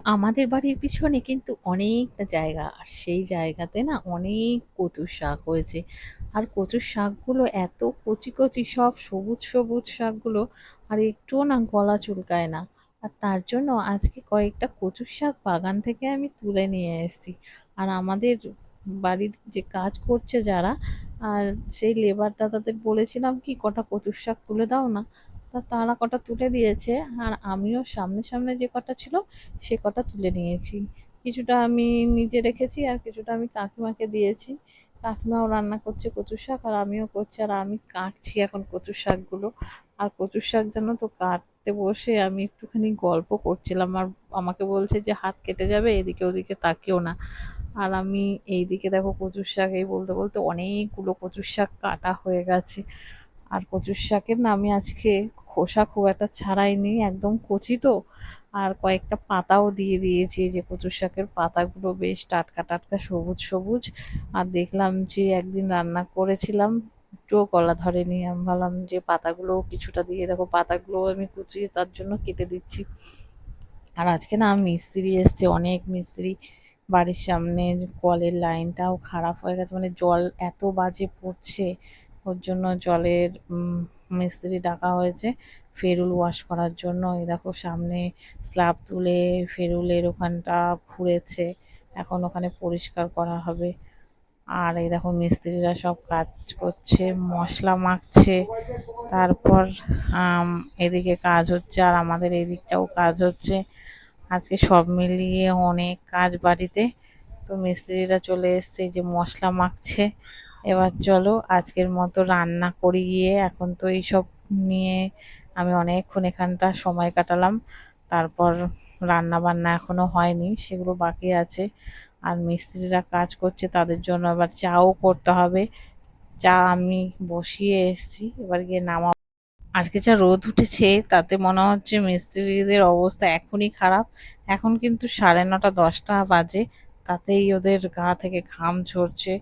আমাদের বাড়ির পিছনে কিন্তু অনেকটা জায়গা, আর সেই জায়গাতে না অনেক কচুর শাক হয়েছে। আর কচুর শাকগুলো এত কচি কচি, সব সবুজ সবুজ শাকগুলো, আর একটুও না গলা চুলকায় না। আর তার জন্য আজকে কয়েকটা কচুর শাক বাগান থেকে আমি তুলে নিয়ে এসেছি। আর আমাদের বাড়ির যে কাজ করছে যারা, আর সেই লেবার দাদাদের বলেছিলাম কি কটা কচুর শাক তুলে দাও না, তা তারা কটা তুলে দিয়েছে। আর আমিও সামনে সামনে যে কটা ছিল সে কটা তুলে নিয়েছি। কিছুটা আমি নিজে রেখেছি আর কিছুটা আমি কাকিমাকে দিয়েছি। কাকিমাও রান্না করছে কচু শাক, আর আমিও করছি, আর আমি কাটছি এখন কচু শাকগুলো। আর কচু শাক জানো তো, কাটতে বসে আমি একটুখানি গল্প করছিলাম, আর আমাকে বলছে যে হাত কেটে যাবে, এদিকে ওদিকে তাকিও না। আর আমি এইদিকে দেখো কচুর শাক, এই বলতে বলতে অনেকগুলো কচুর শাক কাটা হয়ে গেছে। আর কচুর শাকের না আমি আজকে খোসা খুব একটা ছাড়াইনি, একদম কচি তো। আর কয়েকটা পাতাও দিয়ে দিয়েছি, যে কচুর শাকের পাতাগুলো বেশ টাটকা টাটকা সবুজ সবুজ। আর দেখলাম যে একদিন রান্না করেছিলাম, একটুও গলা ধরেনি। আমি ভাবলাম যে পাতাগুলো কিছুটা দিয়ে, দেখো পাতাগুলো আমি কুচিয়ে তার জন্য কেটে দিচ্ছি। আর আজকে না মিস্ত্রি এসছে, অনেক মিস্ত্রি। বাড়ির সামনে কলের লাইনটাও খারাপ হয়ে গেছে, মানে জল এত বাজে পড়ছে, ওর জন্য জলের মিস্ত্রি ডাকা হয়েছে ফেরুল ওয়াশ করার জন্য। এই দেখো সামনে স্ল্যাব তুলে ফেরুলের ওখানটা খুঁড়েছে, এখন ওখানে পরিষ্কার করা হবে। আর এই দেখো মিস্ত্রিরা সব কাজ করছে, মশলা মাখছে। তারপর এদিকে কাজ হচ্ছে, আর আমাদের এদিকটাও কাজ হচ্ছে। আজকে সব মিলিয়ে অনেক কাজ বাড়িতে। তো মিস্ত্রিরা চলে এসছে, এই যে মশলা মাখছে। এবার চলো আজকের মতো রান্না করি গিয়ে। এখন তো এইসব নিয়ে আমি অনেকক্ষণ এখানটা সময় কাটালাম। তারপর রান্না বান্না এখনো হয়নি, সেগুলো বাকি আছে। আর মিস্ত্রিরা কাজ করছে, তাদের জন্য আবার চাও করতে হবে। চা আমি বসিয়ে এসেছি, এবার গিয়ে নামা। আজকে যা রোদ উঠেছে তাতে মনে হচ্ছে মিস্ত্রিদের অবস্থা এখনই খারাপ। এখন কিন্তু 9:30-10টা বাজে, তাতেই ওদের গা থেকে ঘাম ঝরছে।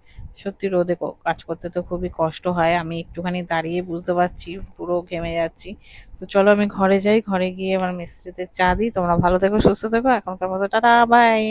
সত্যি রোদে কাজ করতে তো খুবই কষ্ট হয়, আমি একটুখানি দাঁড়িয়ে বুঝতে পারছি, পুরো ঘেমে যাচ্ছি। তো চলো আমি ঘরে যাই, ঘরে গিয়ে আমার মিস্ত্রিদের চা দিই। তোমরা ভালো থেকো, সুস্থ থেকো, এখনকার মতো টাটা বাই।